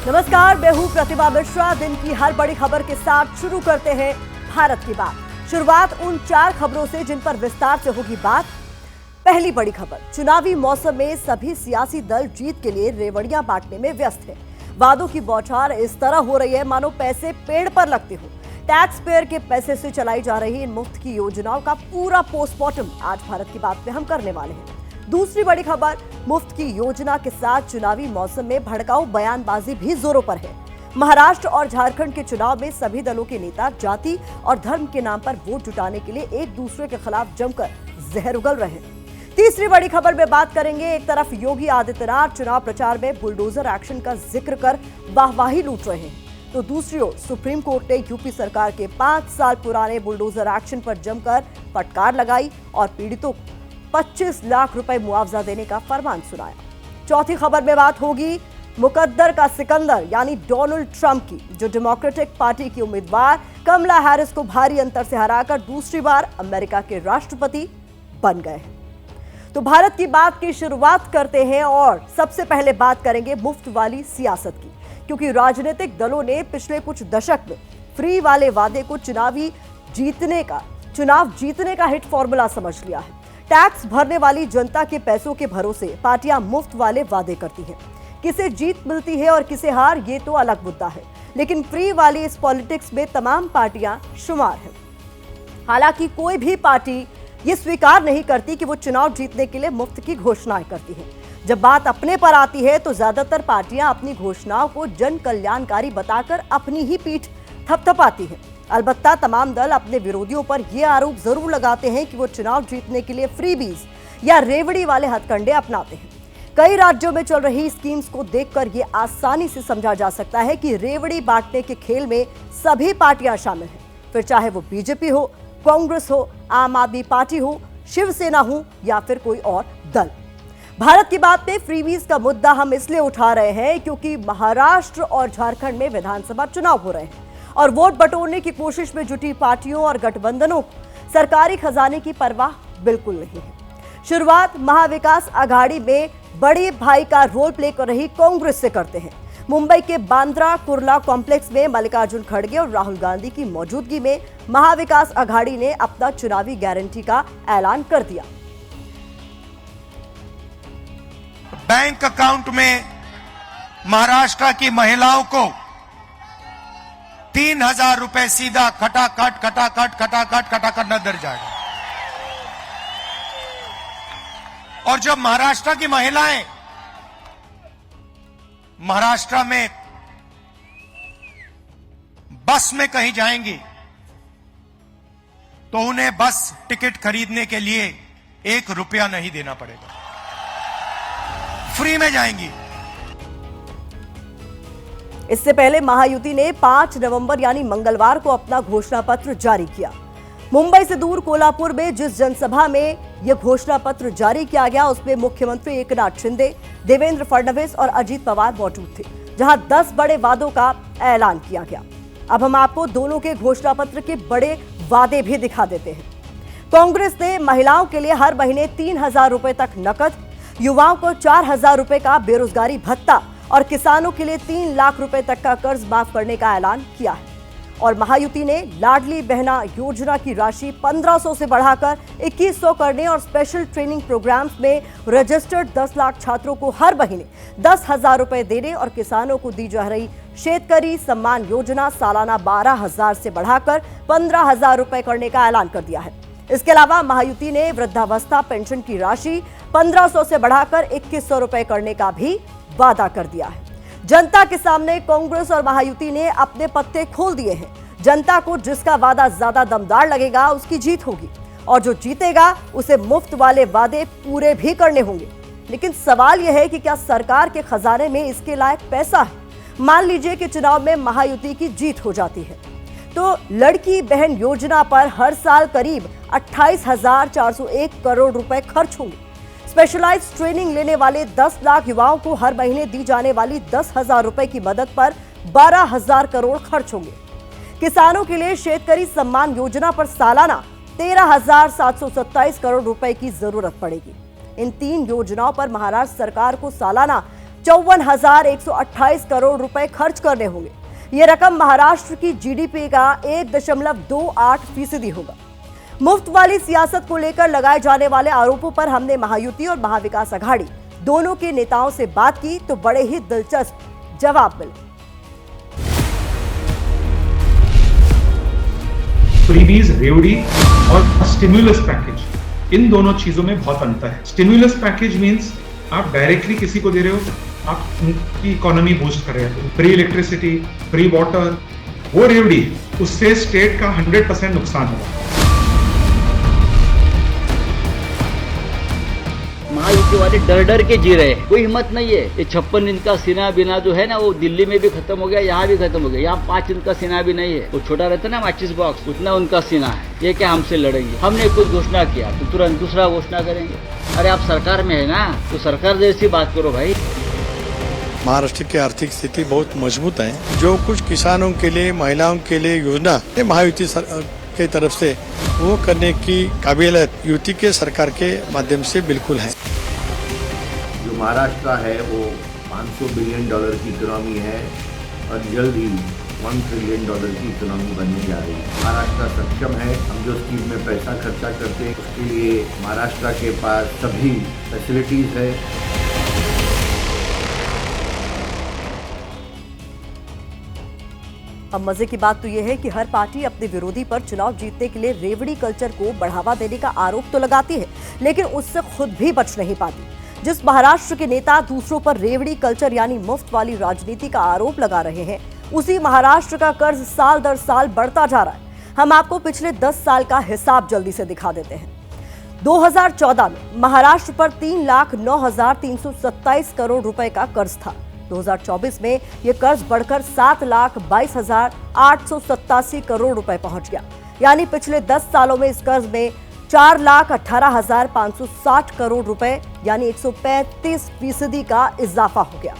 नमस्कार, मैं हूं प्रतिभा मिश्रा। दिन की हर बड़ी खबर के साथ शुरू करते हैं भारत की बात। शुरुआत उन 4 खबरों से जिन पर विस्तार से होगी बात। पहली बड़ी खबर, चुनावी मौसम में सभी सियासी दल जीत के लिए रेवड़ियां बांटने में व्यस्त हैं। वादों की बौछार इस तरह हो रही है मानो पैसे पेड़ पर लगते हो। टैक्स पेयर के पैसे से चलाई जा रही इन मुफ्त की योजनाओं का पूरा पोस्टमार्टम आज भारत की बात में हम करने वाले हैं। दूसरी बड़ी खबर, मुफ्त की योजना के साथ चुनावी मौसम में भड़काऊ बयानबाजी भी जोरों पर है। महाराष्ट्र और झारखंड के चुनाव में सभी दलों के नेता जाति और धर्म के नाम पर वोट जुटाने के लिए एक दूसरे के खिलाफ जमकर जहर उगल रहे हैं। तीसरी बड़ी खबर में बात करेंगे, एक तरफ योगी आदित्यनाथ चुनाव प्रचार में बुलडोजर एक्शन का जिक्र कर वाहवाही लूट रहे हैं, तो दूसरी ओर सुप्रीम कोर्ट ने यूपी सरकार के 5 साल पुराने बुलडोजर एक्शन पर जमकर फटकार लगाई और पीड़ितों को 25 लाख रुपए मुआवजा देने का फरमान सुनाया। चौथी खबर में बात होगी मुकद्दर का सिकंदर यानी डोनाल्ड ट्रंप की, जो डेमोक्रेटिक पार्टी की उम्मीदवार कमला हैरिस को भारी अंतर से हराकर दूसरी बार अमेरिका के राष्ट्रपति बन गए हैं। तो भारत की बात की शुरुआत करते हैं और सबसे पहले बात करेंगे मुफ्त वाली सियासत की, क्योंकि राजनीतिक दलों ने पिछले कुछ दशक में फ्री वाले वादे को चुनाव जीतने का हिट फॉर्मूला समझ लिया है। टैक्स भरने वाली जनता के पैसों के भरोसे पार्टियां मुफ्त वाले वादे करती हैं। किसे जीत मिलती है और किसे हार, ये तो अलग मुद्दा है, लेकिन फ्री वाली इस पॉलिटिक्स में तमाम पार्टियां शुमार हैं। हालांकि कोई भी पार्टी ये स्वीकार नहीं करती कि वो चुनाव जीतने के लिए मुफ्त की घोषणाएं करती हैं। जब बात अपने पर आती है तो ज्यादातर पार्टियां अपनी घोषणाओं को जन कल्याणकारी बताकर अपनी ही पीठ थपथपाती हैं। अलबत्ता तमाम दल अपने विरोधियों पर यह आरोप जरूर लगाते हैं कि वो चुनाव जीतने के लिए फ्रीबीज या रेवड़ी वाले हथकंडे अपनाते हैं। कई राज्यों में चल रही स्कीम्स को देखकर यह आसानी से समझा जा सकता है कि रेवड़ी बांटने के खेल में सभी पार्टियां शामिल हैं, फिर चाहे वो बीजेपी हो, कांग्रेस हो, आम आदमी पार्टी हो, शिवसेना हो या फिर कोई और दल। भारत की बात में फ्रीबीज का मुद्दा हम इसलिए उठा रहे हैं क्योंकि महाराष्ट्र और झारखंड में विधानसभा चुनाव हो रहे हैं और वोट बटोरने की कोशिश में जुटी पार्टियों और गठबंधनों को सरकारी खजाने की परवाह बिल्कुल नहीं है। शुरुआत महाविकास आघाड़ी में बड़े भाई का रोल प्ले कर रही कांग्रेस से करते हैं। मुंबई के बांद्रा कुर्ला कॉम्प्लेक्स में मल्लिकार्जुन खड़गे और राहुल गांधी की मौजूदगी में महाविकास आघाड़ी ने अपना चुनावी गारंटी का ऐलान कर दिया। बैंक अकाउंट में महाराष्ट्र की महिलाओं को 3,000 रुपए सीधा खटाखट नजर जाएगा। और जब महाराष्ट्र की महिलाएं महाराष्ट्र में बस में कहीं जाएंगी तो उन्हें बस टिकट खरीदने के लिए 1 रुपया नहीं देना पड़ेगा, फ्री में जाएंगी। इससे पहले महायुति ने 5 नवंबर यानी मंगलवार को अपना घोषणा पत्र जारी किया। मुंबई से दूर कोल्हापुर में जिस जनसभा में यह घोषणा पत्र जारी किया गया उसमें मुख्यमंत्री एकनाथ शिंदे, देवेंद्र फडणवीस और अजीत पवार मौजूद थे, जहां 10 बड़े वादों का ऐलान किया गया। अब हम आपको दोनों के घोषणा पत्र के बड़े वादे भी दिखा देते हैं। कांग्रेस ने महिलाओं के लिए हर महीने 3,000 रुपए तक नकद, युवाओं को 4,000 रुपए का बेरोजगारी भत्ता और किसानों के लिए 3 लाख रुपए तक का कर्ज माफ करने का ऐलान किया है। और महायुति ने लाडली बहना योजना की राशि 1,500 से बढ़ाकर 2,100 करने और स्पेशल ट्रेनिंग प्रोग्राम्स में रजिस्टर्ड 10 लाख छात्रों को हर महीने 10,000 रुपए देने और किसानों को दी जा रही शेतकरी सम्मान योजना सालाना 12,000 से बढ़ाकर 15,000 रुपए करने का ऐलान कर दिया है। इसके अलावा महायुति ने वृद्धावस्था पेंशन की राशि 1,500 से बढ़ाकर 2,100 रुपए करने का भी वादा कर दिया है। जनता के सामने कांग्रेस और महायुति ने अपने पत्ते खोल दिए हैं। जनता को जिसका वादा ज्यादा दमदार लगेगा उसकी जीत होगी और जो जीतेगा उसे मुफ्त वाले वादे पूरे भी करने होंगे। लेकिन सवाल यह है कि क्या सरकार के खजाने में इसके लायक पैसा है? मान लीजिए कि चुनाव में महायुति की जीत हो जाती है तो लड़की बहन योजना पर हर साल करीब 28,401 करोड़ रुपए खर्च होंगे। स्पेशलाइज्ड ट्रेनिंग लेने वाले 10 लाख युवाओं को हर महीने दी जाने वाली 10,000 रुपए की मदद पर 12,000 करोड़ खर्च होंगे। किसानों के लिए शेतकरी सम्मान योजना पर सालाना 13,727 करोड़ रुपए की जरूरत पड़ेगी। इन 3 योजनाओं पर महाराष्ट्र सरकार को सालाना 54,128 करोड़ रुपए खर्च करने होंगे। यह रकम महाराष्ट्र की जीडीपी का 1.28% होगा। मुफ्त वाली सियासत को लेकर लगाए जाने वाले आरोपों पर हमने महायुति और महाविकास अघाड़ी दोनों के नेताओं से बात की तो बड़े ही दिलचस्प जवाब मिले। फ्रीबीज, रेवड़ी और स्टिमुलस पैकेज, इन दोनों चीजों में बहुत अंतर है। स्टिमुलस पैकेज मींस आप डायरेक्टली किसी को दे रहे हो, आप उनकी इकोनॉमी बूस्ट कर रहे हो, फ्री इलेक्ट्रिसिटी, फ्री वाटर। वो रेवड़ी, उससे स्टेट का 100% नुकसान होगा। महायुति वाले डर डर के जी रहे हैं, कोई हिम्मत नहीं है। ये 56 इंच का सीना बिना जो है ना, वो दिल्ली में भी खत्म हो गया, यहाँ भी खत्म हो गया। यहाँ 5 इंच का सीना भी नहीं है, वो छोटा रहता ना माचिस बॉक्स, उतना उनका सीना है। ये क्या हमसे लड़ेंगे? हमने कुछ घोषणा किया तो तुरंत दूसरा घोषणा करेंगे। अरे आप सरकार में है ना, तो सरकार जैसी बात करो भाई। महाराष्ट्र की आर्थिक स्थिति बहुत मजबूत है। जो कुछ किसानों के लिए, महिलाओं के लिए योजना महायुति के तरफ से वो करने की काबिलियत युति के सरकार के माध्यम से बिल्कुल है। जो महाराष्ट्र है वो $500 बिलियन की इकोनॉमी है और जल्द ही $1 ट्रिलियन की इकोनॉमी बनने जा रही है। महाराष्ट्र सक्षम है। हम जो स्कीम में पैसा खर्चा करते हैं उसके लिए महाराष्ट्र के पास सभी फैसिलिटीज है। अब मजे की बात तो यह है कि हर पार्टी अपने विरोधी पर चुनाव जीतने के लिए रेवड़ी कल्चर को बढ़ावा देने का आरोप तो लगाती है, लेकिन उससे खुद भी बच नहीं पाती। जिस महाराष्ट्र के नेता दूसरों पर रेवड़ी कल्चर यानी मुफ्त वाली राजनीति का आरोप लगा रहे हैं, उसी महाराष्ट्र का कर्ज साल दर साल बढ़ता जा रहा है। हम आपको पिछले 10 साल का हिसाब जल्दी से दिखा देते हैं। 2014 में महाराष्ट्र पर 3,09,327 करोड़ रुपए का कर्ज था। 2024 में यह कर्ज बढ़कर 7,22,887 करोड़ रुपए पहुंच गया। यानी पिछले 10 सालों में इस कर्ज में 4,18,560 करोड़ रुपए यानी 135% का इजाफा हो गया।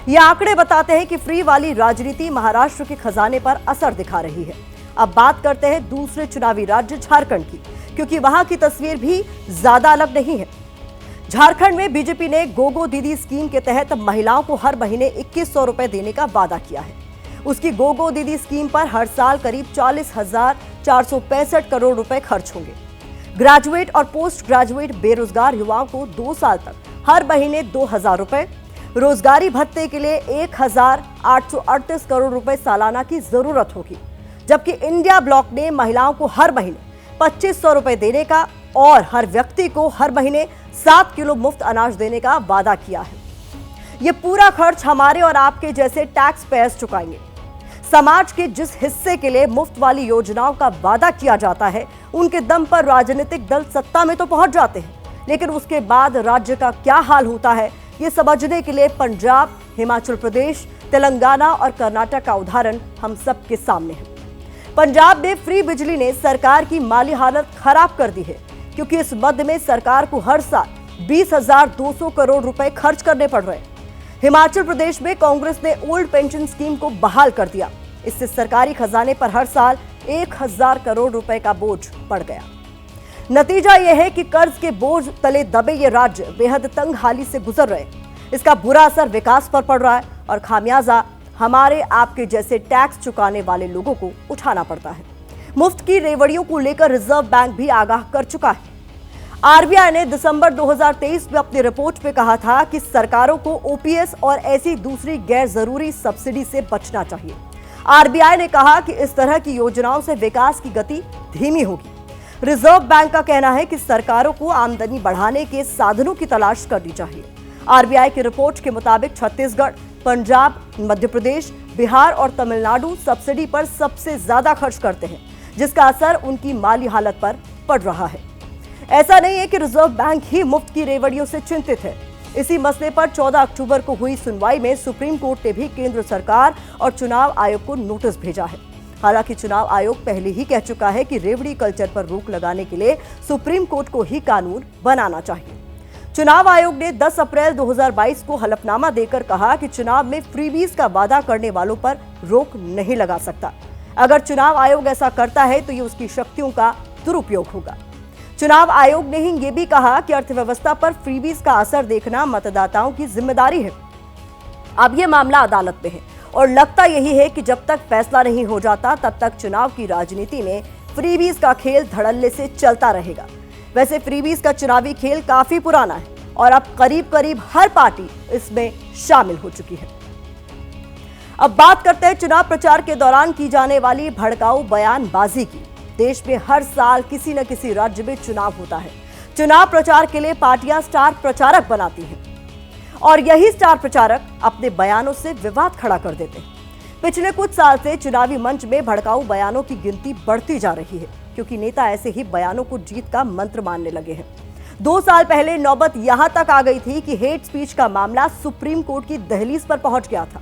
ये आंकड़े बताते हैं कि फ्री वाली राजनीति महाराष्ट्र के खजाने पर असर दिखा रही है। अब बात करते हैं दूसरे चुनावी राज्य झारखंड की, क्योंकि वहां की तस्वीर भी ज्यादा अलग नहीं है। झारखंड में बीजेपी ने गोगो दीदी स्कीम के तहत महिलाओं को हर महीने 2100 रुपए देने का वादा किया है। उसकी गोगो दीदी स्कीम पर हर साल करीब 40,465 करोड़ रुपए खर्च होंगे। ग्रेजुएट और पोस्ट ग्रेजुएट बेरोजगार युवाओं को 2 साल तक हर महीने 2,000 रुपए, रोजगारी भत्ते के लिए 1,838 करोड़ रुपए सालाना की जरूरत होगी। जबकि इंडिया ब्लॉक ने महिलाओं को हर महीने 2,500 रुपए देने का और हर व्यक्ति को हर महीने 7 किलो मुफ्त अनाज देने का वादा किया है। यह पूरा खर्च हमारे और आपके जैसे टैक्स पेयर्स चुकाएंगे। समाज के जिस हिस्से के लिए मुफ्त वाली योजनाओं का वादा किया जाता है, उनके दम पर राजनीतिक दल सत्ता में तो पहुंच जाते हैं, लेकिन उसके बाद राज्य का क्या हाल होता है, ये समझने के लिए पंजाब, हिमाचल प्रदेश, तेलंगाना और कर्नाटक का उदाहरण हम सबके सामने है। पंजाब में फ्री बिजली ने सरकार की माली हालत खराब कर दी है, क्योंकि इस मद में सरकार को हर साल 20,200 करोड़ रुपए खर्च करने पड़ रहे हैं। हिमाचल प्रदेश में कांग्रेस ने ओल्ड पेंशन स्कीम को बहाल कर दिया। इससे सरकारी खजाने पर हर साल 1,000 करोड़ रुपए का बोझ पड़ गया। नतीजा यह है कि कर्ज के बोझ तले दबे ये राज्य बेहद तंग हाली से गुजर रहे हैं। इसका बुरा असर विकास पर पड़ रहा है और खामियाजा हमारे आपके जैसे टैक्स चुकाने वाले लोगों को उठाना पड़ता है। मुफ्त की रेवड़ियों को लेकर रिजर्व बैंक भी आगाह कर चुका है। आरबीआई ने दिसंबर 2023 में अपनी रिपोर्ट में कहा था कि सरकारों को ओपीएस और ऐसी दूसरी गैर जरूरी सब्सिडी से बचना चाहिए। आरबीआई ने कहा कि इस तरह की योजनाओं से विकास की गति धीमी होगी। रिजर्व बैंक का कहना है कि सरकारों को आमदनी बढ़ाने के साधनों की तलाश करनी चाहिए। आरबीआई की रिपोर्ट के मुताबिक छत्तीसगढ़, पंजाब, मध्य प्रदेश, बिहार और तमिलनाडु सब्सिडी पर सबसे ज्यादा खर्च करते हैं, जिसका असर उनकी माली हालत पर पड़ रहा है। ऐसा नहीं है कि रिजर्व बैंक ही मुफ्त की रेवड़ियों से चिंतित है। इसी मसले पर 14 अक्टूबर को हुई सुनवाई में सुप्रीम कोर्ट ने भी केंद्र सरकार और चुनाव आयोग को नोटिस भेजा है। हालांकि चुनाव आयोग पहले ही कह चुका है कि रेवड़ी कल्चर पर रोक लगाने के लिए सुप्रीम कोर्ट को ही कानून बनाना चाहिए। चुनाव आयोग ने 10 अप्रैल 2022 को हलफनामा देकर कहा कि चुनाव में फ्रीबीज का वादा करने वालों पर रोक नहीं लगा सकता। अगर चुनाव आयोग ऐसा करता है तो ये उसकी शक्तियों का दुरुपयोग होगा। चुनाव आयोग ने ही ये भी कहा कि अर्थव्यवस्था पर फ्रीबीज का असर देखना मतदाताओं की जिम्मेदारी है। अब ये मामला अदालत में है और लगता यही है कि जब तक फैसला नहीं हो जाता तब तक चुनाव की राजनीति में फ्रीबीज का खेल धड़ल्ले से चलता रहेगा। वैसे फ्रीबीज का चुनावी खेल काफी पुराना है और अब करीब करीब हर पार्टी इसमें शामिल हो चुकी है। अब बात करते हैं चुनाव प्रचार के दौरान की जाने वाली भड़काऊ बयानबाजी की। देश में हर साल किसी न किसी राज्य में चुनाव होता है। चुनाव प्रचार के लिए पार्टियां स्टार प्रचारक बनाती हैं और यही स्टार प्रचारक अपने बयानों से विवाद खड़ा कर देते हैं। पिछले कुछ साल से चुनावी मंच में भड़काऊ बयानों की गिनती बढ़ती जा रही है क्योंकि नेता ऐसे ही बयानों को जीत का मंत्र मानने लगे हैं। 2 साल पहले नौबत यहां तक आ गई थी कि हेट स्पीच का मामला सुप्रीम कोर्ट की दहलीज पर पहुंच गया था।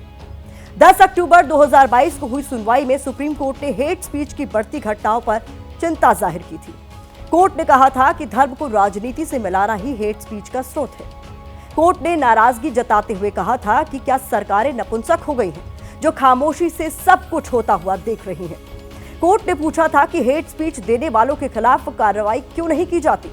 10 अक्टूबर 2022 को हुई सुनवाई में सुप्रीम कोर्ट ने हेट स्पीच की बढ़ती घटनाओं पर चिंता जाहिर की थी। कोर्ट ने कहा था कि धर्म को राजनीति से मिलाना ही हेट स्पीच का स्रोत है। कोर्ट ने नाराजगी जताते हुए कहा था कि क्या सरकारें नपुंसक हो गई हैं जो खामोशी से सब कुछ होता हुआ देख रही हैं। कोर्ट ने पूछा था कि हेट स्पीच देने वालों के खिलाफ कार्रवाई क्यों नहीं की जाती।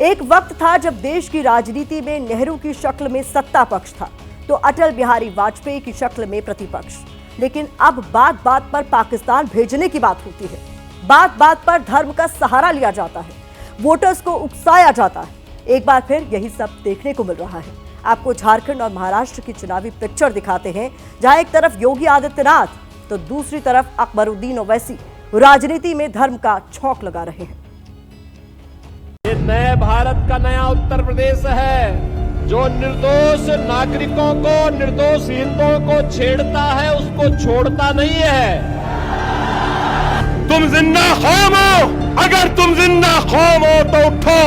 एक वक्त था जब देश की राजनीति में नेहरू की शक्ल में सत्ता पक्ष था तो अटल बिहारी वाजपेयी की शक्ल में प्रतिपक्ष। लेकिन अब बात बात पर पाकिस्तान भेजने की बात होती है। बात बात पर धर्म का सहारा लिया जाता है, वोटर्स को उकसाया जाता है। एक बार फिर यही सब देखने को मिल रहा है। आपको झारखंड और महाराष्ट्र की चुनावी पिक्चर दिखाते हैं जहां एक तरफ योगी आदित्यनाथ तो दूसरी तरफ अकबरुद्दीन ओवैसी राजनीति में धर्म का छौंक लगा रहे हैं। ये नए भारत का नया उत्तर प्रदेश है जो निर्दोष नागरिकों को, निर्दोष हिंदुओं को छेड़ता है उसको छोड़ता नहीं है। तुम जिंदा कौम हो, अगर तुम जिंदा कौम हो तो उठो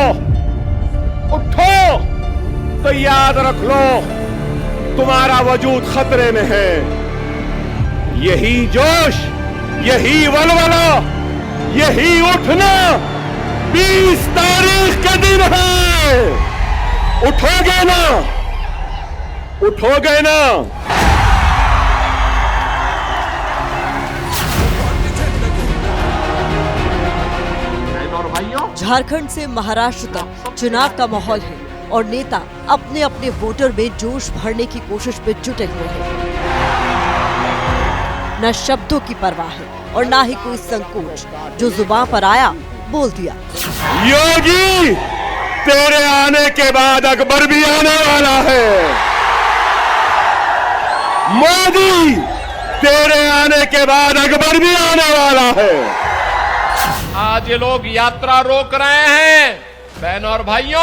तो याद रख लो तुम्हारा वजूद खतरे में है। यही जोश, यही वलवला, यही उठना 20 तारीख के दिन है। उठोगे ना, उठोगे ना। झारखंड से महाराष्ट्र तक चुनाव का माहौल है और नेता अपने अपने वोटर में जोश भरने की कोशिश में जुटे हुए हैं। न शब्दों की परवाह है और न ही कोई संकोच, जो जुबान पर आया बोल दिया। योगी तेरे आने के बाद अकबर भी आने वाला है। मोदी तेरे आने के बाद अकबर भी आने वाला है। आज ये लोग यात्रा रोक रहे हैं। बहनों और भाइयों,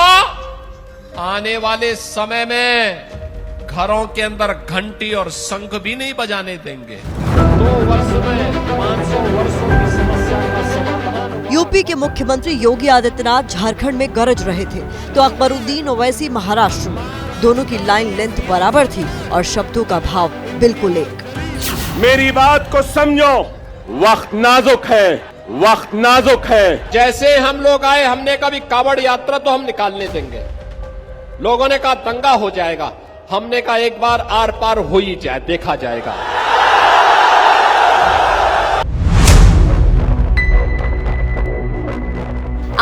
आने वाले समय में घरों के अंदर घंटी और शंख भी नहीं बजाने देंगे। 2 वर्ष में 500 वर्षों की समस्या का समाधान। यूपी के मुख्यमंत्री योगी आदित्यनाथ झारखंड में गरज रहे थे तो अकबरुद्दीन ओवैसी महाराष्ट्र में। दोनों की लाइन लेंथ बराबर थी और शब्दों का भाव बिल्कुल एक। मेरी बात को समझो, वक्त नाजुक है, वक्त नाजुक है। जैसे हम लोग आए, हमने कहा भी कावड़ यात्रा तो हम निकालने देंगे। लोगों ने कहा दंगा हो जाएगा। हमने कहा एक बार आर पार हो ही जाए, देखा जाएगा।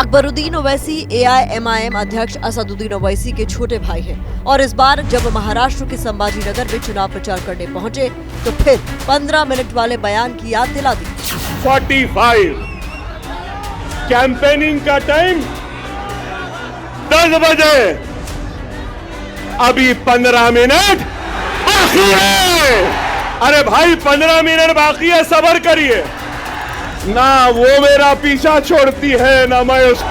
अकबरुद्दीन ओवैसी AIMIM अध्यक्ष असदुद्दीन ओवैसी के छोटे भाई हैं और इस बार जब महाराष्ट्र के संभाजी नगर में चुनाव प्रचार करने पहुंचे तो फिर 15 मिनट वाले बयान की याद दिला दी। 45 कैंपेनिंग का टाइम 10 बजे, अभी 15 मिनट बाकी है। अरे भाई 15 मिनट बाकी है, सब्र करिए ना। वो मेरा पीछा छोड़ती है ना मैं उस।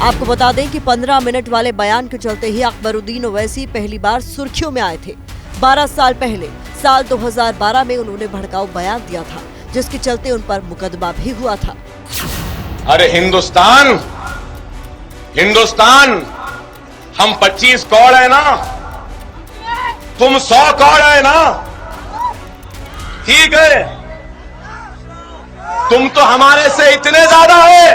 आपको बता दें कि 15 मिनट वाले बयान के चलते ही अकबरुद्दीन ओवैसी पहली बार सुर्खियों में आए थे। 12 साल पहले साल 2012 में उन्होंने भड़काऊ बयान दिया था जिसके चलते उन पर मुकदमा भी हुआ था। अरे हिंदुस्तान, हम 25 करोड़ है ना, तुम 100 करोड़ है ना। ठीक है, तुम तो हमारे से इतने ज्यादा है।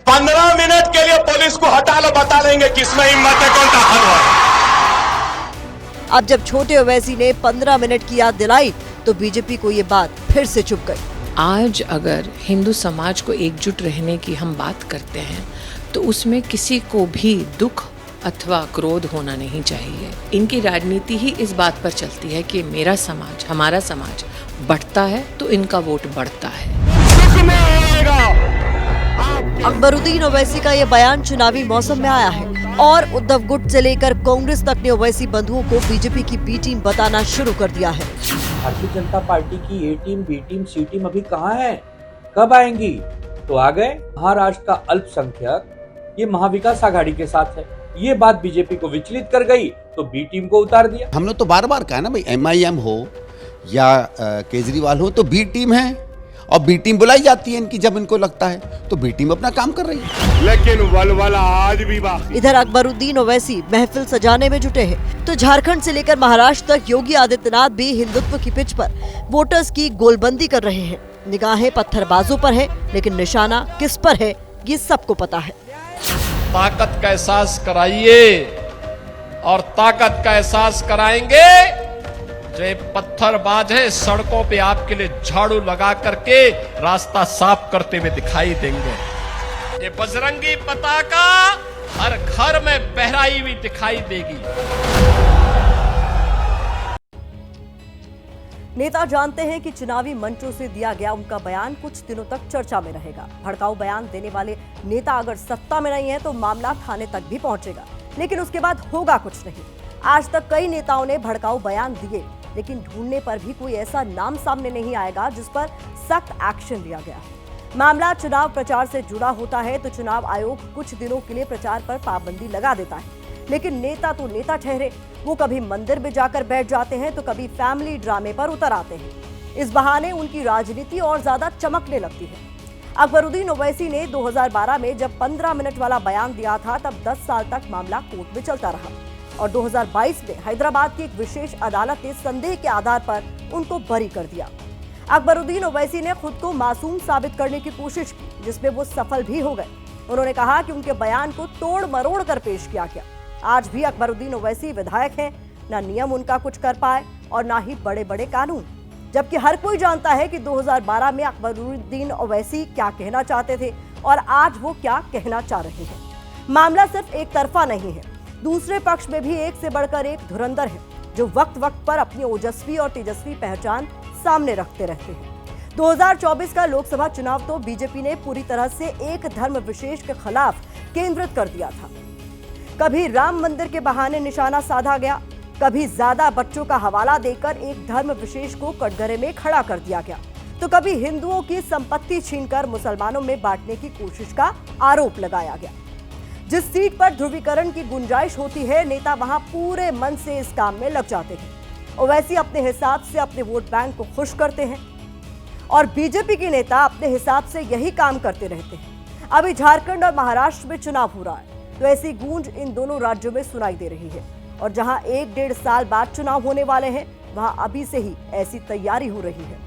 15 मिनट के लिए पुलिस को हटा लो, बता लेंगे किसमें हिम्मत है, कौन ताकतवर है। अब जब छोटे ओवैसी ने 15 मिनट की याद दिलाई तो बीजेपी को ये बात फिर से चुभ गई। आज अगर हिंदू समाज को एकजुट रहने की हम बात करते हैं तो उसमें किसी को भी दुख अथवा क्रोध होना नहीं चाहिए। इनकी राजनीति ही इस बात पर चलती है कि मेरा समाज, हमारा समाज बढ़ता है तो इनका वोट बढ़ता है। अकबरुद्दीन ओवैसी का ये बयान चुनावी मौसम में आया है और उद्धव गुट से लेकर कांग्रेस तक ने ओवैसी बंधुओं को बीजेपी की बी टीम बताना शुरू कर दिया है। भारतीय जनता पार्टी की ए टीम, बी टीम, सी टीम अभी कहाँ है, कब आएंगी? तो आ गए। महाराष्ट्र का अल्पसंख्यक ये महाविकास आघाड़ी के साथ है, ये बात बीजेपी को विचलित कर गई तो बी टीम को उतार दिया। हमने तो बार बार कहा ना भाई, MIM हो या केजरीवाल हो तो बी टीम है और बी टीम बुलाई जाती है इनकी जब इनको लगता है, तो बी टीम अपना काम कर रही है। लेकिन वलवला आज भी बाकी। इधर अकबरुद्दीन ओवैसी महफिल सजाने में जुटे हैं तो झारखंड से लेकर महाराष्ट्र तक योगी आदित्यनाथ भी हिंदुत्व की पिच पर वोटर्स की गोलबंदी कर रहे हैं। निगाहें पत्थरबाजों पर है, लेकिन निशाना किस पर है ये सबको पता है। ताकत का एहसास कराइए और ताकत का एहसास कराएंगे जो पत्थरबाज है, सड़कों पे आपके लिए झाड़ू लगा करके रास्ता साफ करते हुए दिखाई देंगे। ये बजरंगी पताका हर घर में फहराई हुई दिखाई देगी। नेता जानते हैं कि चुनावी मंचों से दिया गया उनका बयान कुछ दिनों तक चर्चा में रहेगा। भड़काऊ बयान देने वाले नेता अगर सत्ता में नहीं है तो मामला थाने तक भी पहुंचेगा, लेकिन उसके बाद होगा कुछ नहीं। आज तक कई नेताओं ने भड़काऊ बयान दिए, लेकिन ढूंढने पर भी कोई ऐसा नाम सामने नहीं आएगा जिस पर सख्त एक्शन लिया गया है। मामला चुनाव प्रचार से जुड़ा होता है तो चुनाव आयोग कुछ दिनों के लिए प्रचार पर पाबंदी लगा देता है, लेकिन नेता तो नेता ठहरे। वो कभी मंदिर में जाकर बैठ जाते हैं तो कभी फैमिली ड्रामे पर उतर आते हैं। इस बहाने उनकी राजनीति और ज्यादा चमकने लगती है। अकबरुद्दीन ओवैसी ने 2012 में जब 15 मिनट वाला बयान दिया था तब 10 साल तक मामला कोर्ट में चलता रहा और 2022 में हैदराबाद की एक विशेष अदालत ने संदेह के आधार पर उनको बरी कर दिया। अकबरुद्दीन ओवैसी ने खुद को मासूम साबित करने की कोशिश की, जिसमें वो सफल भी हो गए। उन्होंने कहा कि उनके बयान को तोड़ मरोड़ कर पेश किया गया। आज भी अकबरुद्दीन ओवैसी विधायक हैं, ना नियम उनका कुछ कर पाए और ना ही बड़े बड़े कानून, जबकि हर कोई जानता है कि 2012 में अकबरुद्दीन ओवैसी क्या कहना चाहते थे और आज वो क्या कहना चाह रहे हैं। मामला सिर्फ एक तरफा नहीं है, दूसरे पक्ष में भी एक से बढ़कर एक धुरंधर है जो वक्त वक्त पर अपनी ओजस्वी और तेजस्वी पहचान सामने रखते रहते हैं। 2024 का लोकसभा चुनाव तो बीजेपी ने पूरी तरह से एक धर्म विशेष के खिलाफ केंद्रित कर दिया था। कभी राम मंदिर के बहाने निशाना साधा गया, कभी ज्यादा बच्चों का हवाला देकर एक धर्म विशेष को कटघरे में खड़ा कर दिया गया, तो कभी हिंदुओं की संपत्ति छीनकर मुसलमानों में बांटने की कोशिश का आरोप लगाया गया। जिस सीट पर ध्रुवीकरण की गुंजाइश होती है, नेता वहां पूरे मन से इस काम में लग जाते हैं। ओवैसी अपने हिसाब से अपने वोट बैंक को खुश करते हैं और बीजेपी के नेता अपने हिसाब से यही काम करते रहते हैं। अभी झारखंड और महाराष्ट्र में चुनाव हो रहा है, तो ऐसी गूंज इन दोनों राज्यों में सुनाई दे रही है और जहां 1-1.5 साल बाद चुनाव होने वाले हैं, वहां अभी से ही ऐसी तैयारी हो रही है।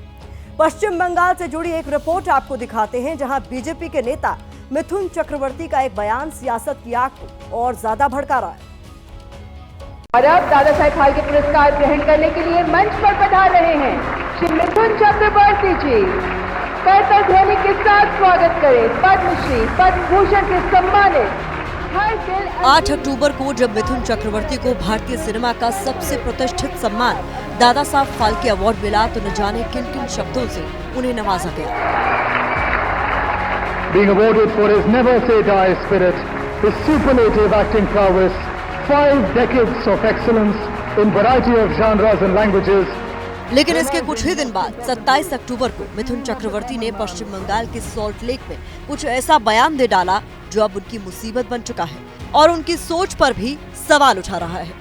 पश्चिम बंगाल से जुड़ी एक रिपोर्ट आपको दिखाते हैं, जहां बीजेपी के नेता मिथुन चक्रवर्ती का एक बयान सियासत की आग को और ज्यादा भड़का रहा है। और अब दादा साहेब फाल्के पुरस्कार ग्रहण करने के लिए मंच पर पधार रहे हैं श्री मिथुन चक्रवर्ती जी। करतल ध्वनि के साथ स्वागत करें पद्मश्री, पद्म भूषण से सम्मानित 8 अक्टूबर को जब मिथुन चक्रवर्ती को भारतीय सिनेमा का सबसे प्रतिष्ठित सम्मान दादा साहब फाल्के अवार्ड मिला, तो न जाने किन किन शब्दों से उन्हें नवाजा गया। Being awarded for his never say die spirit, his superlative acting prowess, 5 decades of excellence in variety of genres and languages. लेकिन इसके कुछ ही दिन बाद 27 अक्टूबर को मिथुन चक्रवर्ती ने पश्चिम बंगाल के सॉल्ट लेक में कुछ ऐसा बयान दे डाला जो अब उनकी मुसीबत बन चुका है और उनकी सोच पर भी सवाल उठा रहा है।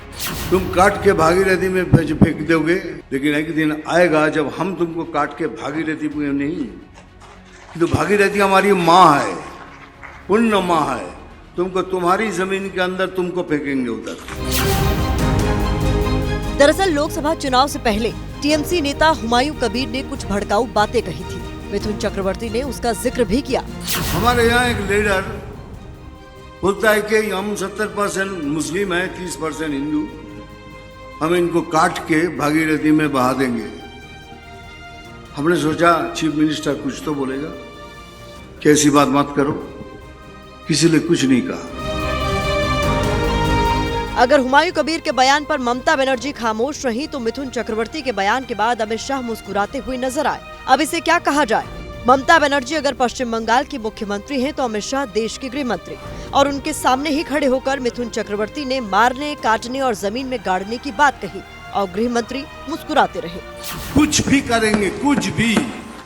तुम काट के भागीरथी में फेंक दोगे, लेकिन एक दिन आएगा जब हम तुमको काट के भागीरथी में नहीं, तो भागीरथी हमारी माँ है, पुण्य माँ है, तुमको तुम्हारी जमीन के अंदर तुमको फेंकेंगे उधर। दरअसल लोकसभा चुनाव से पहले टीएमसी नेता हुमायूं कबीर ने कुछ भड़काऊ बातें कही थी। मिथुन चक्रवर्ती ने उसका जिक्र भी किया। हमारे यहाँ एक लीडर बोलता है कि हम 70% मुस्लिम है, 30% हिंदू, हम इनको काट के भागीरथी में बहा देंगे। हमने सोचा चीफ मिनिस्टर कुछ तो बोलेगा, कैसी बात मत करो, किसी ने कुछ नहीं कहा। अगर हुमायूं कबीर के बयान पर ममता बनर्जी खामोश रही तो मिथुन चक्रवर्ती के बयान के बाद अमित शाह मुस्कुराते हुए नजर आए। अब इसे क्या कहा जाए? ममता बनर्जी अगर पश्चिम बंगाल की मुख्यमंत्री हैं तो अमित शाह देश के गृह मंत्री, और उनके सामने ही खड़े होकर मिथुन चक्रवर्ती ने मारने, काटने और जमीन में गाड़ने की बात कही और गृह मंत्री मुस्कुराते रहे। कुछ भी करेंगे, कुछ भी।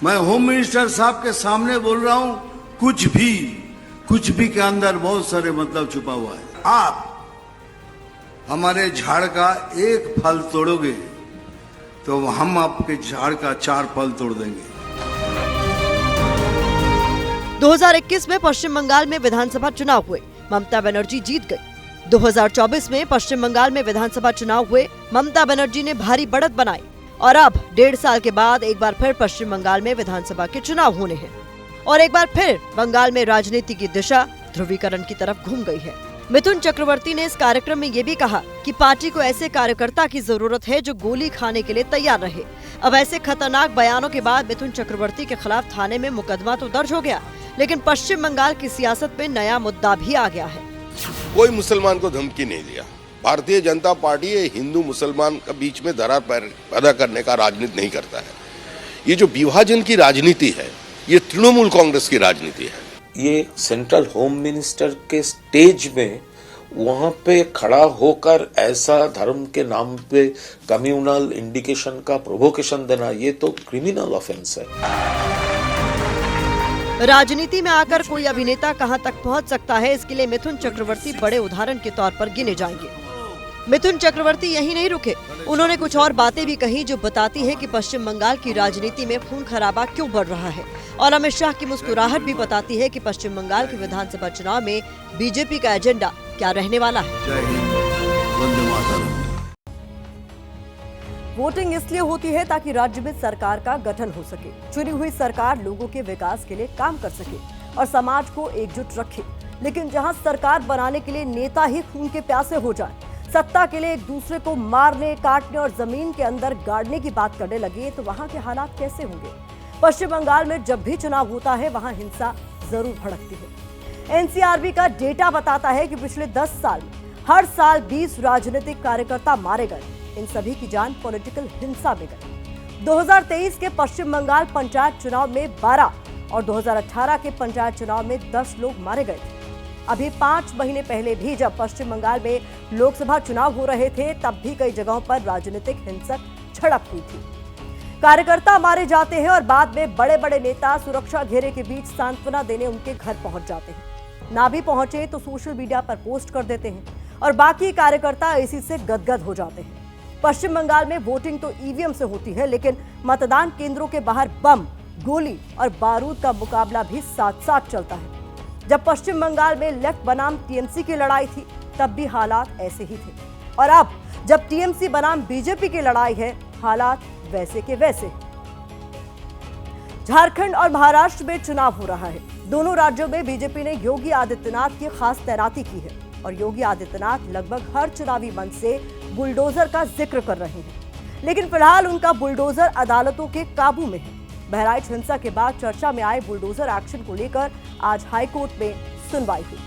मैं होम मिनिस्टर साहब के सामने बोल रहा हूँ, कुछ भी के अंदर बहुत सारे मतलब छुपा हुआ है। आप हमारे झाड़ का एक फल तोड़ोगे तो हम आपके झाड़ का 4 फल तोड़ देंगे। 2021 में पश्चिम बंगाल में विधानसभा चुनाव हुए, ममता बनर्जी जीत गई। 2024 में पश्चिम बंगाल में विधानसभा चुनाव हुए, ममता बनर्जी ने भारी बढ़त बनाई और अब 1.5 साल के बाद एक बार फिर पश्चिम बंगाल में विधानसभा के चुनाव होने हैं और एक बार फिर बंगाल में राजनीति की दिशा ध्रुवीकरण की तरफ घूम गई है। मिथुन चक्रवर्ती ने इस कार्यक्रम में ये भी कहा कि पार्टी को ऐसे कार्यकर्ता की जरूरत है जो गोली खाने के लिए तैयार रहे। अब ऐसे खतरनाक बयानों के बाद मिथुन चक्रवर्ती के खिलाफ थाने में मुकदमा तो दर्ज हो गया, लेकिन पश्चिम बंगाल की सियासत में नया मुद्दा भी आ गया है। कोई मुसलमान को धमकी नहीं दिया। भारतीय जनता पार्टी हिंदू मुसलमान के बीच में दरार पैदा करने का राजनीति नहीं करता है। ये जो विभाजन की राजनीति है, ये तृणमूल कांग्रेस की राजनीति है। ये सेंट्रल होम मिनिस्टर के स्टेज में वहां पे खड़ा होकर ऐसा धर्म के नाम पे कम्युनल इंडिकेशन का प्रोवोकेशन देना, ये तो क्रिमिनल ऑफेंस है। राजनीति में आकर कोई अभिनेता कहां तक पहुंच सकता है, इसके लिए मिथुन चक्रवर्ती बड़े उदाहरण के तौर पर गिने जाएंगे। मिथुन चक्रवर्ती यहीं नहीं रुके, उन्होंने कुछ और बातें भी कही जो बताती है कि पश्चिम बंगाल की राजनीति में खून खराबा क्यों बढ़ रहा है, और अमित शाह की मुस्कुराहट भी बताती है कि पश्चिम बंगाल के विधानसभा चुनाव में बीजेपी का एजेंडा क्या रहने वाला है। वोटिंग इसलिए होती है ताकि राज्य में सरकार का गठन हो सके, चुनी हुई सरकार लोगों के विकास के लिए काम कर सके और समाज को एकजुट रखे। लेकिन जहां सरकार बनाने के लिए नेता ही खून के प्यासे हो जाए, सत्ता के लिए एक दूसरे को मारने, काटने और जमीन के अंदर गाड़ने की बात करने लगे तो वहां के हालात कैसे होंगे? पश्चिम बंगाल में जब भी चुनाव होता है वहां हिंसा जरूर भड़कती है। एनसीआरबी का डेटा बताता है कि पिछले 10 साल में हर साल 20 राजनीतिक कार्यकर्ता मारे गए। इन सभी की जान पॉलिटिकल हिंसा में गई। 2023 के पश्चिम बंगाल पंचायत चुनाव में 12 और 2018 के पंचायत चुनाव में 10 लोग मारे गए थे। अभी 5 महीने पहले भी जब पश्चिम बंगाल में लोकसभा चुनाव हो रहे थे, तब भी कई जगहों पर राजनीतिक हिंसक झड़प हुई थी। कार्यकर्ता मारे जाते हैं और बाद में बड़े बड़े नेता सुरक्षा घेरे के बीच सांत्वना देने उनके घर पहुंच जाते हैं। ना भी पहुंचे तो सोशल मीडिया पर पोस्ट कर देते हैं और बाकी कार्यकर्ता इसी से गदगद हो जाते हैं। पश्चिम बंगाल में वोटिंग तो ईवीएम से होती है, लेकिन मतदान केंद्रों के बाहर बम, गोली और बारूद का मुकाबला भी साथ साथ चलता है। जब पश्चिम बंगाल में लेफ्ट बनाम टीएमसी की लड़ाई थी, तब भी हालात ऐसे ही थे, और अब जब टीएमसी बनाम बीजेपी की लड़ाई है, हालात वैसे के वैसे। झारखंड और महाराष्ट्र में चुनाव हो रहा है। दोनों राज्यों में बीजेपी ने योगी आदित्यनाथ की खास तैनाती की है और योगी आदित्यनाथ लगभग हर चुनावी मंच से बुलडोजर का जिक्र कर रहे हैं, लेकिन फिलहाल उनका बुलडोजर अदालतों के काबू में है। बहराइच हिंसा के बाद चर्चा में आए बुलडोजर एक्शन को लेकर आज हाईकोर्ट में सुनवाई हुई।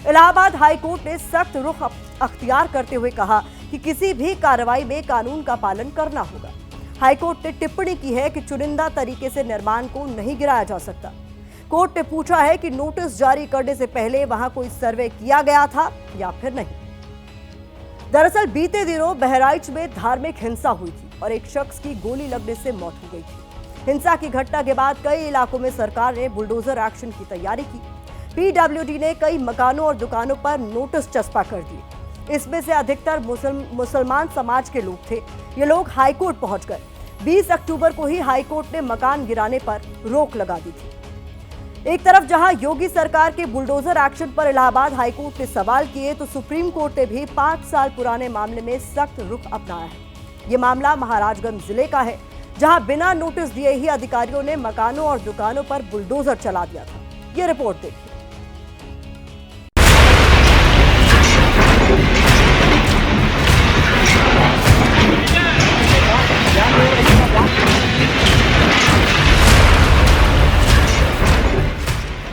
इलाहाबाद हाईकोर्ट ने सख्त रुख अख्तियार करते हुए कहा कि किसी भी कार्रवाई में कानून का पालन करना होगा। हाईकोर्ट ने टिप्पणी की है कि चुनिंदा तरीके से निर्माण को नहीं गिराया जा सकता। कोर्ट ने पूछा है कि नोटिस जारी करने से पहले वहां कोई सर्वे किया गया था या फिर नहीं। दरअसल बीते दिनों बहराइच में धार्मिक हिंसा हुई थी और एक शख्स की गोली लगने से मौत हो गई थी। हिंसा की घटना के बाद कई इलाकों में सरकार ने बुलडोजर एक्शन की तैयारी की। पीडब्ल्यूडी ने कई मकानों और दुकानों पर नोटिस चस्पा कर दिए। इसमें से अधिकतर मुसलमान समाज के लोग थे। ये लोग हाईकोर्ट पहुंच गए। 20 अक्टूबर को ही हाईकोर्ट ने मकान गिराने पर रोक लगा दी थी। एक तरफ जहां योगी सरकार के बुलडोजर एक्शन पर इलाहाबाद हाईकोर्ट ने सवाल किए, तो सुप्रीम कोर्ट ने भी 5 साल पुराने मामले में सख्त रुख अपनाया है। ये मामला महाराजगंज जिले का है, जहां बिना नोटिस दिए ही अधिकारियों ने मकानों और दुकानों पर बुलडोजर चला दिया था। ये रिपोर्ट देखिए।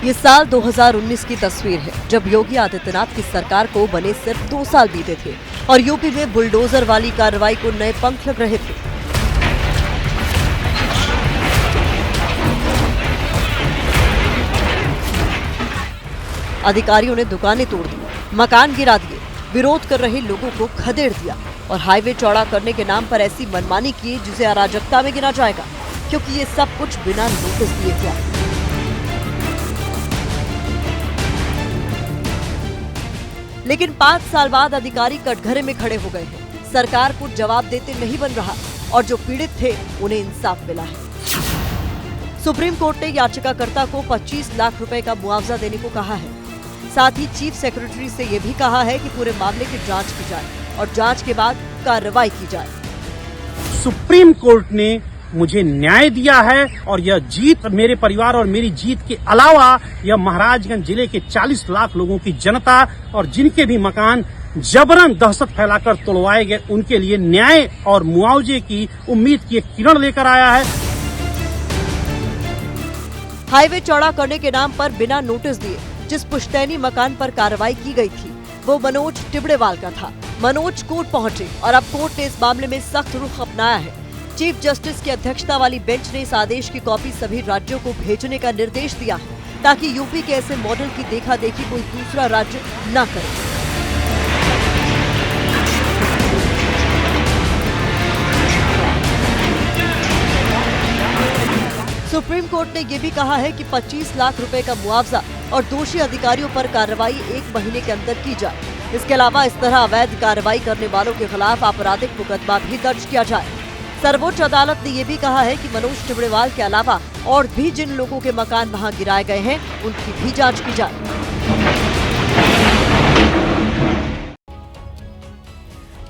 ये साल 2019 की तस्वीर है, जब योगी आदित्यनाथ की सरकार को बने सिर्फ 2 साल बीते थे और यूपी में बुलडोजर वाली कार्रवाई को नए पंख लग रहे थे। अधिकारियों ने दुकानें तोड़ दी, मकान गिरा दिए, विरोध कर रहे लोगों को खदेड़ दिया और हाईवे चौड़ा करने के नाम पर ऐसी मनमानी की जिसे अराजकता में गिना जाएगा, क्योंकि ये सब कुछ बिना नोटिस दिए हुआ। लेकिन 5 साल बाद अधिकारी कटघरे में खड़े हो गए हैं। सरकार को जवाब देते नहीं बन रहा और जो पीड़ित थे उन्हें इंसाफ मिला है। सुप्रीम कोर्ट ने याचिकाकर्ता को 25 लाख रुपए का मुआवजा देने को कहा है। साथ ही चीफ सेक्रेटरी से यह भी कहा है कि पूरे मामले की जांच की जाए और जांच के बाद कार्रवाई की जाए। सुप्रीम कोर्ट ने मुझे न्याय दिया है और यह जीत मेरे परिवार और मेरी जीत के अलावा यह महाराजगंज जिले के 40 लाख लोगों की जनता और जिनके भी मकान जबरन दहशत फैलाकर तोड़वाए गए उनके लिए न्याय और मुआवजे की उम्मीद की एक किरण लेकर आया है। हाईवे चौड़ा करने के नाम पर बिना नोटिस दिए जिस पुश्तैनी मकान पर कार्रवाई की गई थी वो मनोज टिबड़ेवाल का था। मनोज कोर्ट पहुंचे और अब कोर्ट ने इस मामले में सख्त रुख अपनाया है। चीफ जस्टिस की अध्यक्षता वाली बेंच ने इस आदेश की कॉपी सभी राज्यों को भेजने का निर्देश दिया है ताकि यूपी के ऐसे मॉडल की देखा देखी कोई दूसरा राज्य न करे। सुप्रीम कोर्ट ने यह भी कहा है कि 25 लाख रुपए का मुआवजा और दोषी अधिकारियों पर कार्रवाई 1 महीने के अंदर की जाए। इसके अलावा इस तरह अवैध कार्रवाई करने वालों के खिलाफ आपराधिक मुकदमा भी दर्ज किया जाए। सर्वोच्च अदालत ने यह भी कहा है कि मनोज टिबड़ेवाल के अलावा और भी जिन लोगों के मकान वहां गिराए गए हैं उनकी भी जांच की जाए।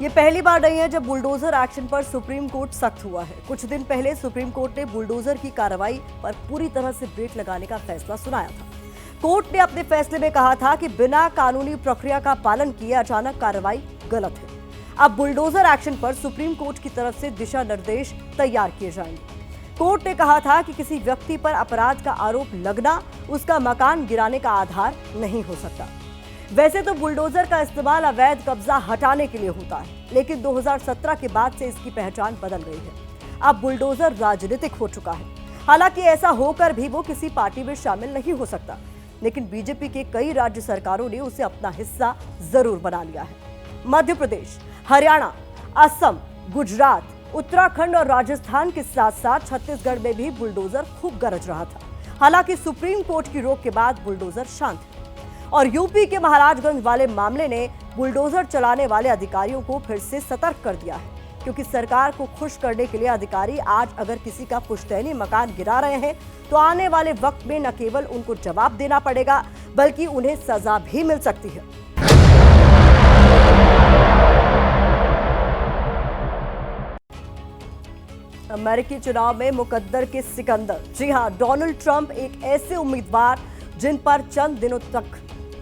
ये पहली बार नहीं है जब बुलडोजर एक्शन पर सुप्रीम कोर्ट सख्त हुआ है। कुछ दिन पहले सुप्रीम कोर्ट ने बुलडोजर की कार्रवाई पर पूरी तरह से ब्रेक लगाने का फैसला सुनाया था। कोर्ट ने अपने फैसले में कहा था कि बिना कानूनी प्रक्रिया का पालन किए अचानक कार्रवाई गलत है। अब बुलडोजर एक्शन पर सुप्रीम कोर्ट की तरफ से दिशा निर्देश तैयार किए जाएंगे। कोर्ट ने कहा था कि किसी व्यक्ति पर अपराध का आरोप लगना उसका मकान गिराने का आधार नहीं हो सकता। वैसे तो बुलडोजर का इस्तेमाल अवैध कब्जा हटाने के लिए होता है, लेकिन 2017 के बाद से इसकी पहचान बदल गई है। अब बुलडोजर राजनीतिक हो चुका है। हालांकि ऐसा होकर भी वो किसी पार्टी में शामिल नहीं हो सकता, लेकिन बीजेपी के कई राज्य सरकारों ने उसे अपना हिस्सा जरूर बना लिया है। मध्य प्रदेश, हरियाणा, असम, गुजरात, उत्तराखंड और राजस्थान के साथ साथ छत्तीसगढ़ में भी बुलडोजर खूब गरज रहा था। हालांकि सुप्रीम कोर्ट की रोक के बाद बुलडोजर शांत है और यूपी के महाराजगंज वाले मामले ने बुलडोजर चलाने वाले अधिकारियों को फिर से सतर्क कर दिया है, क्योंकि सरकार को खुश करने के लिए अधिकारी आज अगर किसी का पुश्तैनी मकान गिरा रहे हैं तो आने वाले वक्त में न केवल उनको जवाब देना पड़ेगा बल्कि उन्हें सजा भी मिल सकती है। अमेरिकी चुनाव में मुकद्दर के सिकंदर, जी हां, डोनाल्ड ट्रंप एक ऐसे उम्मीदवार जिन पर चंद दिनों तक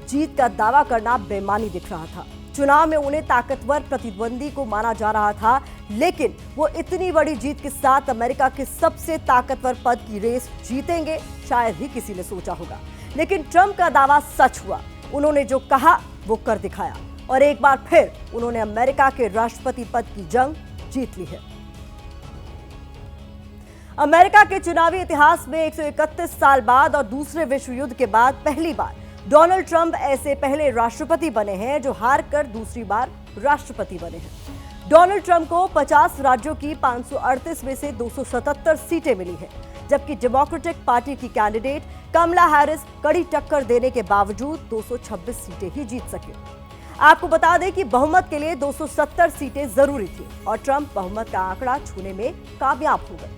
जीत का दावा करना बेमानी दिख रहा था। चुनाव में उन्हें ताकतवर प्रतिद्वंदी को माना जा रहा था, लेकिन वो इतनी बड़ी जीत के साथ अमेरिका के सबसे ताकतवर पद की रेस जीतेंगे शायद ही किसी ने सोचा होगा। लेकिन ट्रंप का दावा सच हुआ। उन्होंने जो कहा वो कर दिखाया और एक बार फिर उन्होंने अमेरिका के राष्ट्रपति पद की जंग जीत ली है। अमेरिका के चुनावी इतिहास में 131 साल बाद और दूसरे विश्व युद्ध के बाद पहली बार डोनाल्ड ट्रंप ऐसे पहले राष्ट्रपति बने हैं जो हारकर दूसरी बार राष्ट्रपति बने हैं। डोनाल्ड ट्रंप को 50 राज्यों की 538 में से 277 सीटें मिली हैं, जबकि डेमोक्रेटिक पार्टी की कैंडिडेट कमला हैरिस कड़ी टक्कर देने के बावजूद 226 सीटें ही जीत सके। आपको बता दें कि बहुमत के लिए 270 सीटें जरूरी थी और ट्रंप बहुमत का आंकड़ा छूने में कामयाब हो गए।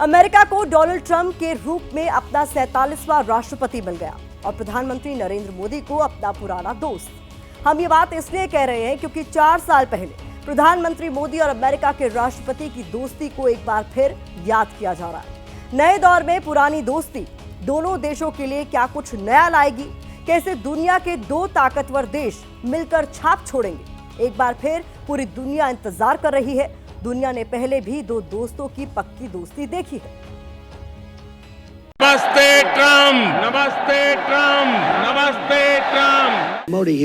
अमेरिका को डोनाल्ड ट्रंप के रूप में अपना 47वां राष्ट्रपति मिल गया और प्रधानमंत्री नरेंद्र मोदी को अपना पुराना दोस्त। हम ये बात इसलिए कह रहे हैं क्योंकि 4 साल पहले प्रधानमंत्री मोदी और अमेरिका के राष्ट्रपति की दोस्ती को एक बार फिर याद किया जा रहा है। नए दौर में पुरानी दोस्ती दोनों देशों के लिए क्या कुछ नया लाएगी? कैसे दुनिया के 2 ताकतवर देश मिलकर छाप छोड़ेंगे? एक बार फिर पूरी दुनिया इंतजार कर रही है। दुनिया ने पहले भी 2 दोस्तों की पक्की दोस्ती देखी है। नमस्ते ट्रम्प, नमस्ते ट्रम्प, नमस्ते Trump. Modi,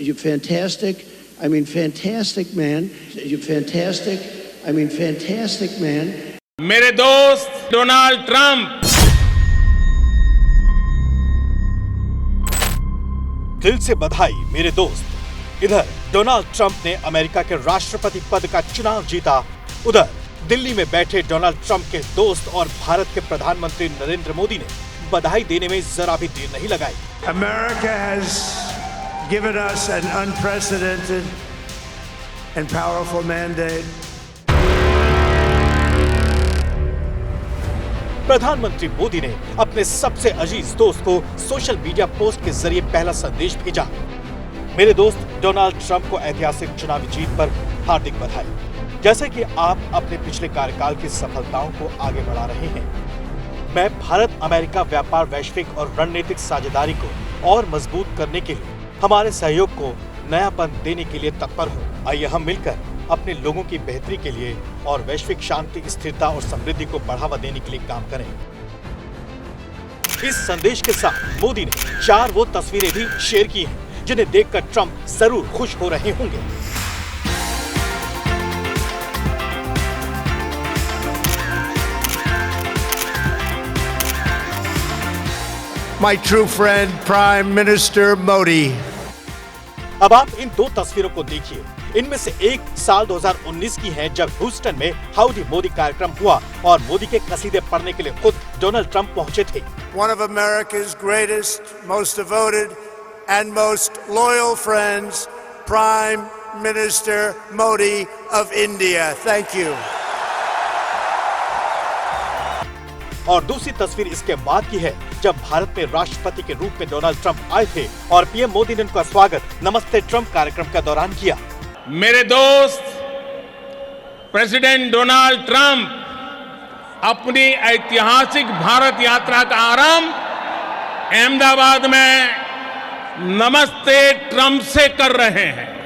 you're fantastic. I mean, fantastic man. You're fantastic. I mean, fantastic man. मेरे दोस्त डोनाल्ड ट्रम्प, दिल से बधाई मेरे दोस्त। इधर डोनाल्ड ट्रंप ने अमेरिका के राष्ट्रपति पद का चुनाव जीता, उधर दिल्ली में बैठे डोनाल्ड ट्रंप के दोस्त और भारत के प्रधानमंत्री नरेंद्र मोदी ने बधाई देने में जरा भी देर नहीं लगाई। America has given us an unprecedented and powerful mandate. प्रधानमंत्री मोदी ने अपने सबसे अजीज दोस्त को सोशल मीडिया पोस्ट के जरिए पहला संदेश भेजा। मेरे दोस्त डोनाल्ड ट्रंप को ऐतिहासिक चुनावी जीत पर हार्दिक बधाई। जैसे कि आप अपने पिछले कार्यकाल की सफलताओं को आगे बढ़ा रहे हैं, मैं भारत अमेरिका व्यापार वैश्विक और रणनीतिक साझेदारी को और मजबूत करने के लिए हमारे सहयोग को नयापन देने के लिए तत्पर हूँ। आइए हम मिलकर अपने लोगों की बेहतरी के लिए और वैश्विक शांति, स्थिरता और समृद्धि को बढ़ावा देने के लिए काम करें। इस संदेश के साथ मोदी ने 4 वो तस्वीरें भी शेयर की हैं जिन्हें देखकर ट्रंप जरूर खुश हो रहे होंगे। My true friend, Prime Minister Modi. अब आप इन 2 तस्वीरों को देखिए। इनमें से एक साल 2019 की है, जब ह्यूस्टन में हाउडी मोदी कार्यक्रम हुआ और मोदी के कसीदे पढ़ने के लिए खुद डोनाल्ड ट्रंप पहुंचे थे। One of America's greatest, most devoted and most loyal friends, Prime Minister Modi of India. Thank you. और दूसरी तस्वीर इसके बाद की है, जब भारत में राष्ट्रपति के रूप में डोनाल्ड ट्रंप आए थे और पीएम मोदी ने उनका स्वागत नमस्ते ट्रंप कार्यक्रम के दौरान किया। मेरे दोस्त प्रेसिडेंट डोनाल्ड ट्रंप अपनी ऐतिहासिक भारत यात्रा का आरंभ अहमदाबाद में नमस्ते ट्रंप से कर रहे हैं।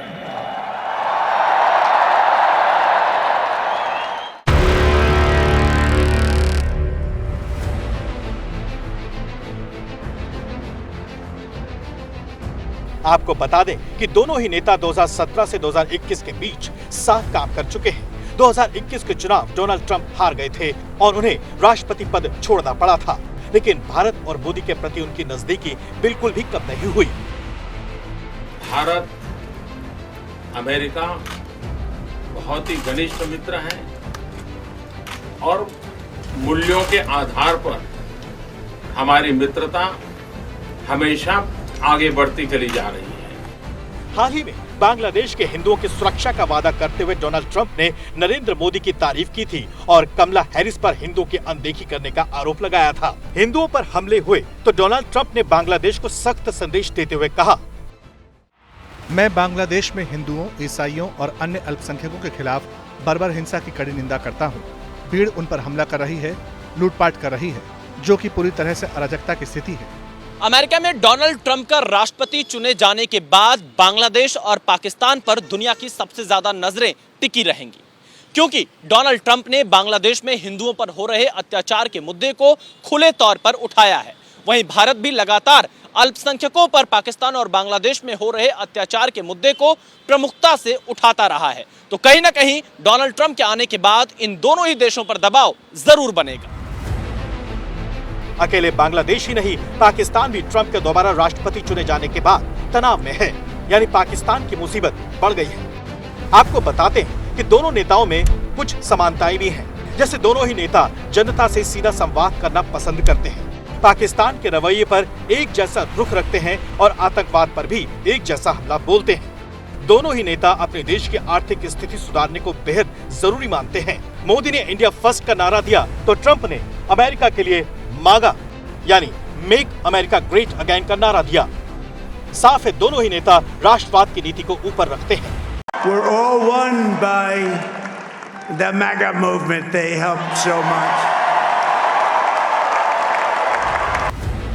आपको बता दें कि दोनों ही नेता 2017 से 2021 के बीच साथ काम कर चुके हैं। 2021 के चुनाव डोनाल्ड ट्रंप हार गए थे और उन्हें राष्ट्रपति पद छोड़ना पड़ा था, लेकिन भारत और मोदी के प्रति उनकी नजदीकी बिल्कुल भी कम नहीं हुई। भारत अमेरिका बहुत ही घनिष्ठ मित्र हैं और मूल्यों के आधार पर हमारी मित्रता हमेशा आगे बढ़ती चली जा रही है। हाल ही में बांग्लादेश के हिंदुओं की सुरक्षा का वादा करते हुए डोनाल्ड ट्रंप ने नरेंद्र मोदी की तारीफ की थी और कमला हैरिस पर हिंदुओं की अनदेखी करने का आरोप लगाया था। हिंदुओं पर हमले हुए तो डोनाल्ड ट्रंप ने बांग्लादेश को सख्त संदेश देते हुए कहा, मैं बांग्लादेश में हिंदुओं, ईसाइयों और अन्य अल्पसंख्यकों के खिलाफ बर्बर हिंसा की कड़ी निंदा करता हूँ। भीड़ उन पर हमला कर रही है, लूटपाट कर रही है, जो कि पूरी तरह से अराजकता की स्थिति है। अमेरिका में डोनाल्ड ट्रंप का राष्ट्रपति चुने जाने के बाद बांग्लादेश और पाकिस्तान पर दुनिया की सबसे ज्यादा नजरें टिकी रहेंगी, क्योंकि डोनाल्ड ट्रंप ने बांग्लादेश में हिंदुओं पर हो रहे अत्याचार के मुद्दे को खुले तौर पर उठाया है। वहीं भारत भी लगातार अल्पसंख्यकों पर पाकिस्तान और बांग्लादेश में हो रहे अत्याचार के मुद्दे को प्रमुखता से उठाता रहा है। तो कहीं ना कहीं डोनाल्ड ट्रंप के आने के बाद इन दोनों ही देशों पर दबाव जरूर बनेगा। अकेले बांग्लादेश ही नहीं, पाकिस्तान भी ट्रंप के दोबारा राष्ट्रपति चुने जाने के बाद तनाव में है, यानी पाकिस्तान की मुसीबत बढ़ गई है। आपको बताते हैं कि दोनों नेताओं में कुछ समानताएं भी हैं, जैसे दोनों ही नेता जनता से सीधा संवाद करना पसंद करते हैं, पाकिस्तान के रवैये पर एक जैसा रुख रखते हैं और आतंकवाद पर भी एक जैसा हमला बोलते हैं। दोनों ही नेता अपने देश की आर्थिक स्थिति सुधारने को बेहद जरूरी मानते हैं। मोदी ने इंडिया फर्स्ट का नारा दिया तो ट्रंप ने अमेरिका के लिए मागा यानी मेक अमेरिका ग्रेट अगेन का नारा दिया। साफ है दोनों ही नेता राष्ट्रवाद की नीति को ऊपर रखते हैं। We're all won by the MAGA movement. They helped so much.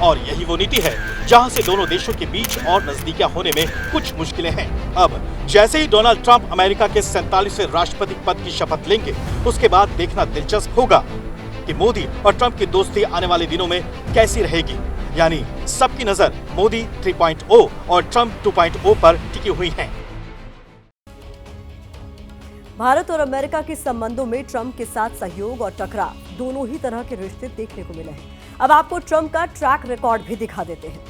और यही वो नीति है जहां से दोनों देशों के बीच और नजदीकियां होने में कुछ मुश्किलें हैं। अब जैसे ही डोनाल्ड ट्रंप अमेरिका के 47वें राष्ट्रपति पद की शपथ लेंगे, उसके बाद देखना दिलचस्प होगा कि मोदी और ट्रंप की दोस्ती आने वाले दिनों में कैसी रहेगी। यानी सबकी नजर मोदी 3.0 और ट्रंप 2.0 पर टिकी हुई है। भारत और अमेरिका के संबंधों में ट्रंप के साथ सहयोग और टकराव दोनों ही तरह के रिश्ते देखने को मिले हैं। अब आपको ट्रंप का ट्रैक रिकॉर्ड भी दिखा देते हैं।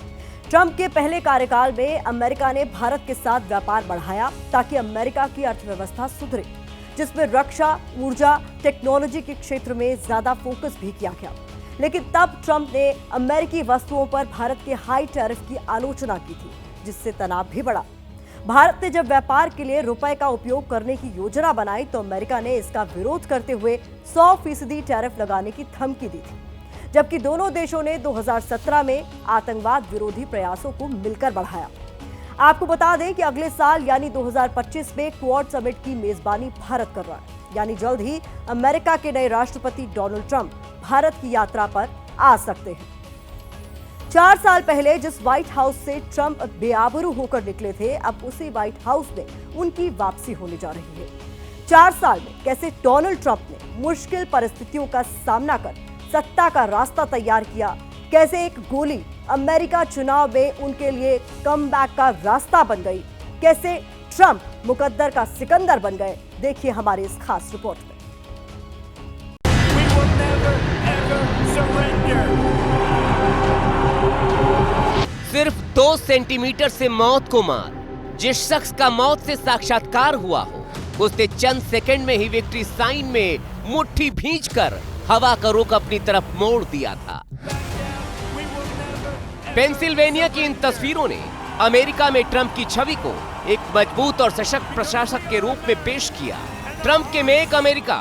ट्रंप के पहले कार्यकाल में अमेरिका ने भारत के साथ व्यापार बढ़ाया ताकि अमेरिका की अर्थव्यवस्था सुधरे, जिसमें रक्षा, ऊर्जा, टेक्नोलॉजी के क्षेत्र में ज्यादा फोकस भी किया गया। लेकिन तब ट्रंप ने अमेरिकी वस्तुओं पर भारत के हाई टैरिफ की आलोचना की थी, जिससे तनाव भी बढ़ा। भारत ने जब व्यापार के लिए रुपए का उपयोग करने की योजना बनाई तो अमेरिका ने इसका विरोध करते हुए 100% टैरिफ लगाने की धमकी दी थी, जबकि दोनों देशों ने 2017 में आतंकवाद विरोधी प्रयासों को मिलकर बढ़ाया। आपको बता दें कि अगले साल यानी 2025 में क्वाड समिट की मेजबानी भारत कर रहा है। यानी जल्द ही अमेरिका के नए राष्ट्रपति डोनाल्ड ट्रंप भारत की यात्रा पर आ सकते हैं। 4 साल पहले जिस व्हाइट हाउस से ट्रंप बेआबरू होकर निकले थे, अब उसी व्हाइट हाउस में उनकी वापसी होने जा रही है। 4 साल में कैसे डोनाल्ड ट्रंप ने मुश्किल परिस्थितियों का सामना कर सत्ता का रास्ता तैयार किया, कैसे एक गोली अमेरिका चुनाव में उनके लिए कमबैक का रास्ता बन गई, कैसे ट्रंप मुकद्दर का सिकंदर बन गए, देखिए हमारे इस खास रिपोर्ट में। सिर्फ 2 सेंटीमीटर से मौत को मार, जिस शख्स का मौत से साक्षात्कार हुआ हो, उसने चंद सेकंड में ही विक्ट्री साइन में मुट्ठी भींचकर हवा का रुख अपनी तरफ मोड़ दिया था। पेंसिल्वेनिया की इन तस्वीरों ने अमेरिका में ट्रंप की छवि को एक मजबूत और सशक्त प्रशासक के रूप में पेश किया। ट्रंप के मेक अमेरिका,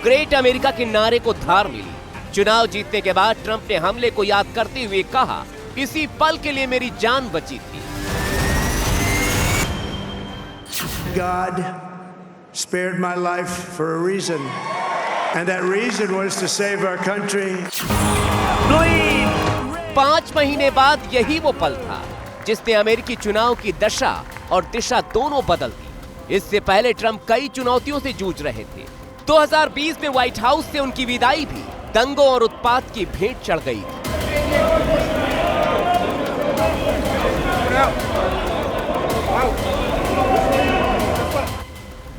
ग्रेट अमेरिका के नारे को धार मिली। चुनाव जीतने के बाद ट्रंप ने हमले को याद करते हुए कहा, इसी पल के लिए मेरी जान बची थी। God spared my life for a reason, and that reason was to save our country. 5 महीने बाद यही वो पल था जिसने अमेरिकी चुनाव की दशा और दिशा दोनों बदल दी। इससे पहले ट्रंप कई चुनौतियों से जूझ रहे थे। 2020 में व्हाइट हाउस से उनकी विदाई भी दंगों और उत्पात की भेंट चढ़ गई।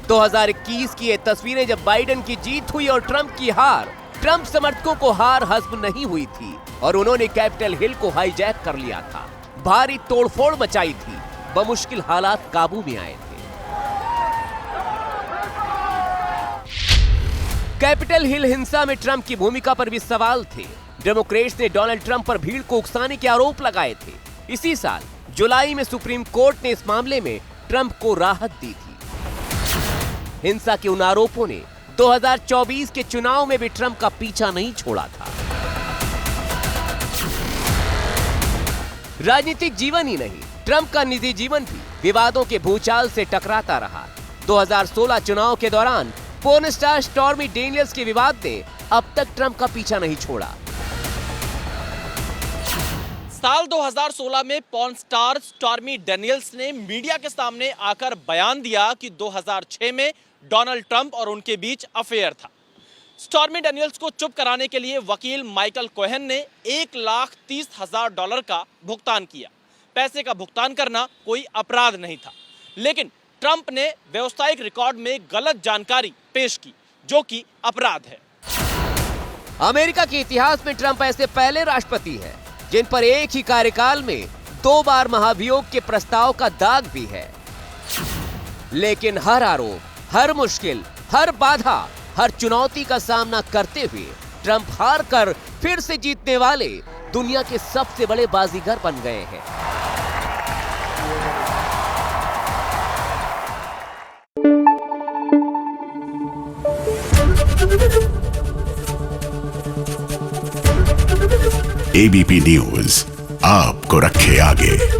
2021 की ये तस्वीरें जब बाइडेन की जीत हुई और ट्रंप की हार, ट्रंप समर्थकों को हार हज़म नहीं हुई थी और उन्होंने कैपिटल हिल को हाईजैक कर लिया था। भारी तोड़फोड़ मचाई थी, बमुश्किल हालात काबू में आए थे। कैपिटल हिल हिंसा में ट्रंप की भूमिका पर भी सवाल थे। डेमोक्रेट्स ने डोनाल्ड ट्रंप पर भीड़ को उकसाने के आरोप लगाए थे। इसी साल जुलाई में सुप्रीम कोर्ट ने इस मामले में ट्रंप को राहत दी थी। हिंसा के उन आरोपों ने 2024 के चुनाव में भी ट्रंप का पीछा नहीं छोड़ा था। राजनीतिक जीवन ही नहीं, ट्रंप का निजी जीवन भी विवादों के भूचाल से टकराता रहा। 2016 चुनाव के दौरान पोर्न स्टार स्टॉर्मी डेनियल्स के विवाद ने अब तक ट्रंप का पीछा नहीं छोड़ा। साल 2016 में पॉर्न स्टार स्टॉर्मी डेनियल्स ने मीडिया के सामने आकर बयान दिया कि 2006 में डोनाल्ड ट्रंप और उनके बीच अफेयर था। स्टॉर्मी डेनियल्स को चुप कराने के लिए वकील माइकल कोहेन ने $1,30,000 का भुगतान किया। पैसे का भुगतान करना कोई अपराध नहीं था, लेकिन ट्रंप ने व्यावसायिक रिकॉर्ड में गलत जानकारी पेश की, जो कि अपराध है। अमेरिका के इतिहास में ट्रंप ऐसे पहले राष्ट्रपति हैं जिन पर एक ही कार्यकाल में 2 बार महाभियोग के प्रस्ताव का दाग भी है। लेकिन हर आरोप, हर मुश्किल, हर बाधा, हर चुनौती का सामना करते हुए ट्रंप हार कर फिर से जीतने वाले दुनिया के सबसे बड़े बाजीगर बन गए हैं। ABP न्यूज आपको रखे आगे।